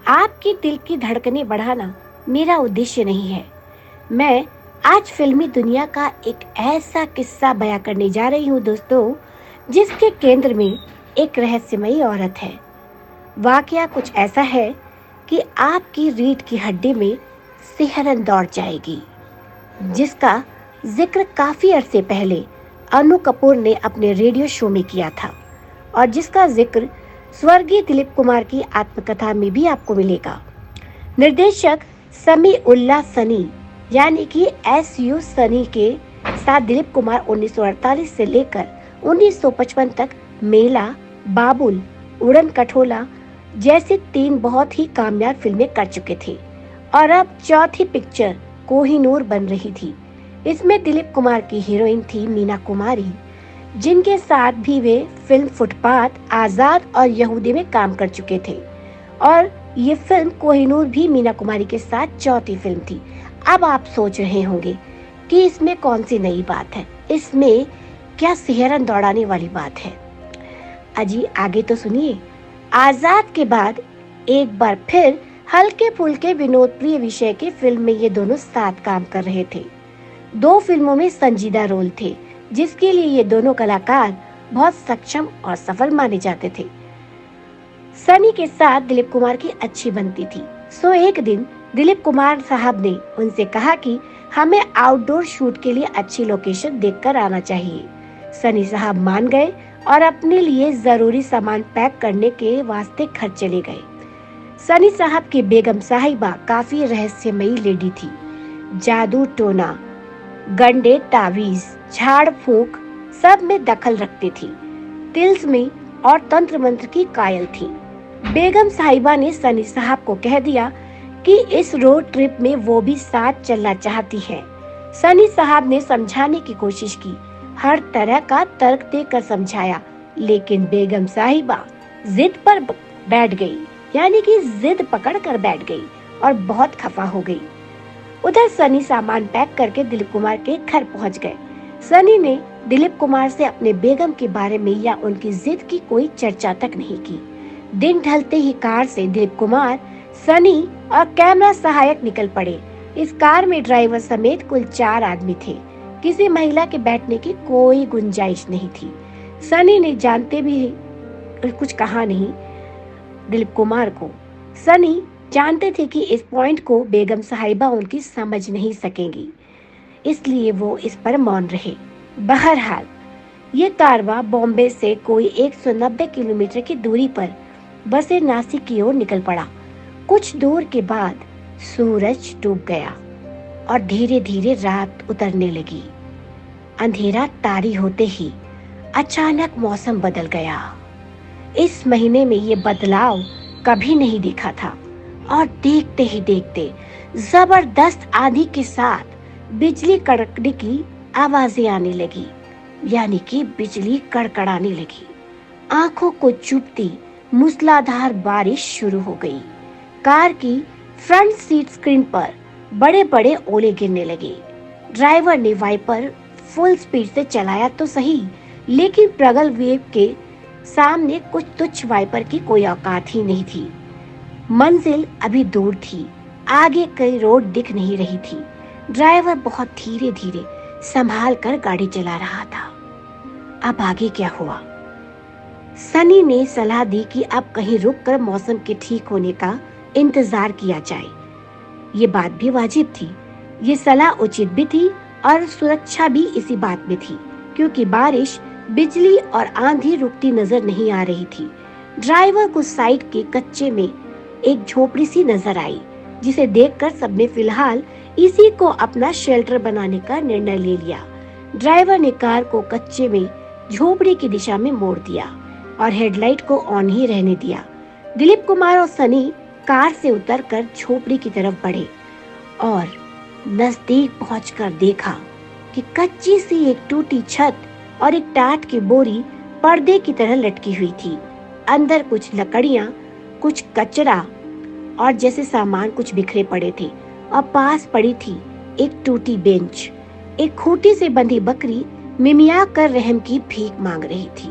आपके दिल की धड़कनें बढ़ाना मेरा उद्देश्य नहीं है। मैं आज फिल्मी दुनिया का एक ऐसा किस्सा बयां करने जा रही हूँ दोस्तों, जिसके केंद्र में एक रहस्यमयी औरत है। वाकया कुछ ऐसा है कि आपकी रीढ़ की हड्डी में सिहरन दौड़ जाएगी, जिसका जिक्र काफी अरसे पहले अनु कपूर ने अपने रेडियो शो में किया था और जिसका जिक्र स्वर्गीय दिलीप कुमार की आत्मकथा में भी आपको मिलेगा। निर्देशक समी उल्लाह सनी यानी कि SU सनी के साथ दिलीप कुमार 1948 से लेकर 1955 तक मेला, बाबुल, उड़न खटोला जैसी 3 बहुत ही कामयाब फिल्में कर चुके थे और अब चौथी पिक्चर कोहिनूर बन रही थी। इसमें दिलीप कुमार की हीरोइन थी मीना कुमारी, जिनके साथ भी वे फिल्म फुटपाथ, आजाद और यहूदी में काम कर चुके थे और ये फिल्म कोहिनूर भी मीना कुमारी के साथ चौथी फिल्म थी। अब आप सोच रहे होंगे कि इसमें कौन सी नई बात है, इसमें क्या सिहरन दौड़ाने वाली बात है। अजी आगे तो सुनिए। आजाद के बाद एक बार फिर हल्के फुल्के विनोद प्रिय विषय के फिल्म में ये दोनों साथ काम कर रहे थे। 2 फिल्मों में संजीदा रोल थे, जिसके लिए ये दोनों कलाकार बहुत सक्षम और सफल माने जाते थे। सनी के साथ दिलीप कुमार की अच्छी बनती थी, सो एक दिन दिलीप कुमार साहब ने उनसे कहा कि हमें आउटडोर शूट के लिए अच्छी लोकेशन देखकर आना चाहिए। सनी साहब मान गए और अपने लिए जरूरी सामान पैक करने के वास्ते घर चले गए। सनी साहब की बेगम साहिबा काफी रहस्यमयी लेडी थी। जादू टोना, गंडे, तावीज, झाड़ फूंक सब में दखल रखती थी। तिल्स्मी और तंत्र मंत्र की कायल थी। बेगम साहिबा ने सनी साहब को कह दिया कि इस रोड ट्रिप में वो भी साथ चलना चाहती है। सनी साहब ने समझाने की कोशिश की, हर तरह का तर्क देकर समझाया, लेकिन बेगम साहिबा जिद पर बैठ गई, यानी कि जिद पकड़ कर बैठ गई और बहुत खफा हो गई। उधर सनी सामान पैक करके दिलीप कुमार के घर पहुंच गए। सनी ने दिलीप कुमार से अपने बेगम के बारे में या उनकी जिद की कोई चर्चा तक नहीं की। दिन ढलते ही कार से दिलीप कुमार, सनी और कैमरा सहायक निकल पड़े। इस कार में ड्राइवर समेत कुल 4 आदमी थे। किसी महिला के बैठने की कोई गुंजाइश नहीं थी। सनी ने जानते भी कुछ कहा नहीं दिलीप कुमार को। सनी जानते थे कि इस पॉइंट को बेगम साहिबा उनकी समझ नहीं सकेंगी, इसलिए वो इस पर मौन रहे। बहरहाल ये कारवां बॉम्बे से कोई 190 किलोमीटर की दूरी पर बसे नासिक की ओर निकल पड़ा। कुछ दूर के बाद सूरज डूब गया और धीरे धीरे रात उतरने लगी। अंधेरा तारी होते ही अचानक मौसम बदल गया। इस महीने में ये बदलाव कभी नहीं दिखा था और देखते ही देखते जबरदस्त आंधी के साथ बिजली कड़कने की आवाजें आने लगी, यानी कि बिजली कड़कड़ाने लगी। आंखों को चुभती मूसलाधार बारिश शुरू हो गई। कार की फ्रंट सीट स्क्रीन पर बड़े बड़े ओले गिरने लगे। ड्राइवर ने वाइपर फुल स्पीड से चलाया तो सही, लेकिन प्रगल वेव के सामने कुछ तुच्छ वाइपर की कोई औकात ही नहीं थी। मंजिल अभी दूर थी, आगे कई रोड दिख नहीं रही थी। ड्राइवर बहुत धीरे धीरे संभाल कर गाड़ी चला रहा था। अब आगे क्या हुआ? सनी ने सलाह दी कि अब कहीं रुककर मौसम के ठीक होने का इंतजार किया जाए। ये बात भी वाजिब थी, ये सलाह उचित भी थी और सुरक्षा भी इसी बात में थी, क्योंकि बारिश, बिजली और आंधी रुकती नजर नहीं आ रही थी। ड्राइवर को साइड के कच्चे में एक झोपड़ी सी नजर आई, जिसे देखकर सबने फिलहाल इसी को अपना शेल्टर बनाने का निर्णय ले लिया। ड्राइवर ने कार को कच्चे में झोपड़ी की दिशा में मोड़ दिया और हेडलाइट को ऑन ही रहने दिया। दिलीप कुमार और सनी कार से उतरकर झोपड़ी की तरफ बढ़े और नजदीक पहुंचकर देखा कि कच्ची सी एक टूटी छत और एक टाट की बोरी पर्दे की तरह लटकी हुई थी। अंदर कुछ लकड़ियां, कुछ कचरा और जैसे सामान कुछ बिखरे पड़े थे और पास पड़ी थी एक टूटी बेंच। एक खूंटी से बंधी बकरी मिमिया कर रहम की भीख मांग रही थी।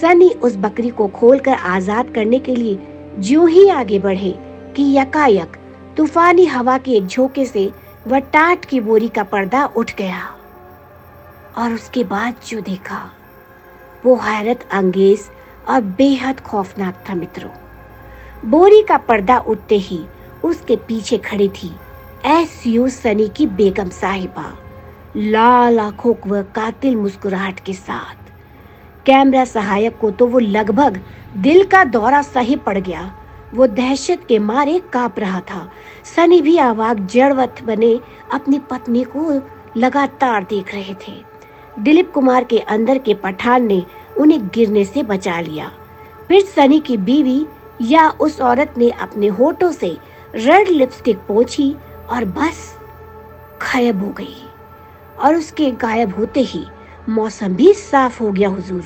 सनी उस बकरी को खोलकर आजाद करने के लिए ज्यों ही आगे बढ़े, कि यकायक तूफानी हवा के एक झोंके से वह टाट की बोरी का पर्दा उठ गया और उसके बाद जो देखा वो हैरत अंगेज और बेहद खौफनाक था मित्रों। बोरी का पर्दा उठते ही उसके पीछे खड़ी थी एसयू सनी की बेगम साहिबा, लाल आंखों व कातिल मुस्कुराहट के साथ। कैमरा सहायक को तो वो लगभग दिल का दौरा सही पड़ गया। वो दहशत के मारे कांप रहा था। सनी भी आवाज जड़वत बने अपनी पत्नी को लगातार देख रहे थे। दिलीप कुमार के अंदर के पठान ने उन्हें गिरने से बचा लिया। फिर सनी की बीवी या उस औरत ने अपने होठों से रेड लिपस्टिक पोंछी और बस गायब हो गई। और उसके गायब होते ही मौसम भी साफ हो गया हुजूर।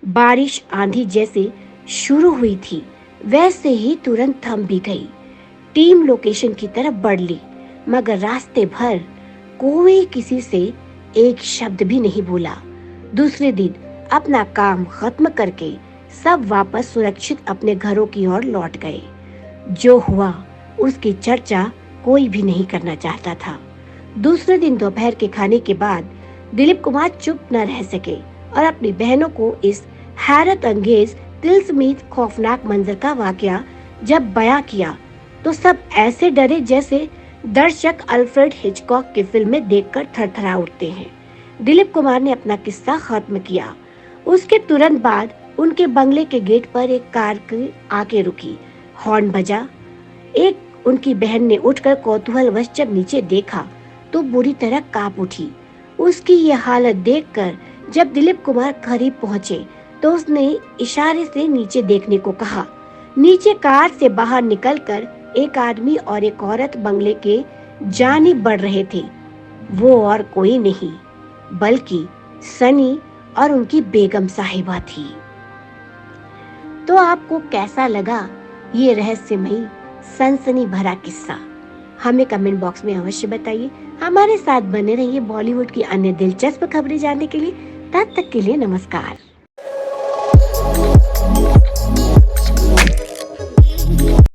बारिश आंधी जैसे शुरू हुई थी वैसे ही तुरंत थम भी गई। टीम लोकेशन की तरफ बढ़ ली, मगर रास्ते भर कोई किसी से एक शब्द भी नहीं बोला। दूसरे दिन अपना काम खत्म करके सब वापस सुरक्षित अपने घरों की ओर लौट गए। जो हुआ उसकी चर्चा कोई भी नहीं करना चाहता था। दूसरे दिन दोपहर के खाने के बाद दिलीप कुमार चुप न रह सके और अपनी बहनों को इस हैरत अंगेज तिलस्मीत खौफनाक मंजर का वाकया जब बयां किया तो सब ऐसे डरे जैसे दर्शक अल्फ्रेड हिचकॉक की फिल्में देखकर थरथरा उठते हैं। दिलीप कुमार ने अपना किस्सा खत्म किया। उसके तुरंत बाद उनके बंगले के गेट पर एक कार आके रुकी। हॉर्न बजा। एक उनकी बहन ने उठकर कौतूहलवश जब नीचे देखा तो बुरी तरह कांप उठी। उसकी ये हालत देखकर जब दिलीप कुमार करीब पहुंचे तो उसने इशारे से नीचे देखने को कहा। नीचे कार से बाहर निकलकर एक आदमी और एक औरत बंगले के जानिब बढ़ रहे थे। वो और कोई नहीं बल्कि सनी और उनकी बेगम साहिबा थी। तो आपको कैसा लगा ये रहस्यमयी सनसनी भरा किस्सा? हमें कमेंट बॉक्स में अवश्य बताइए। हमारे साथ बने रहिए बॉलीवुड की अन्य दिलचस्प खबरें जानने के लिए। तब तक के लिए नमस्कार।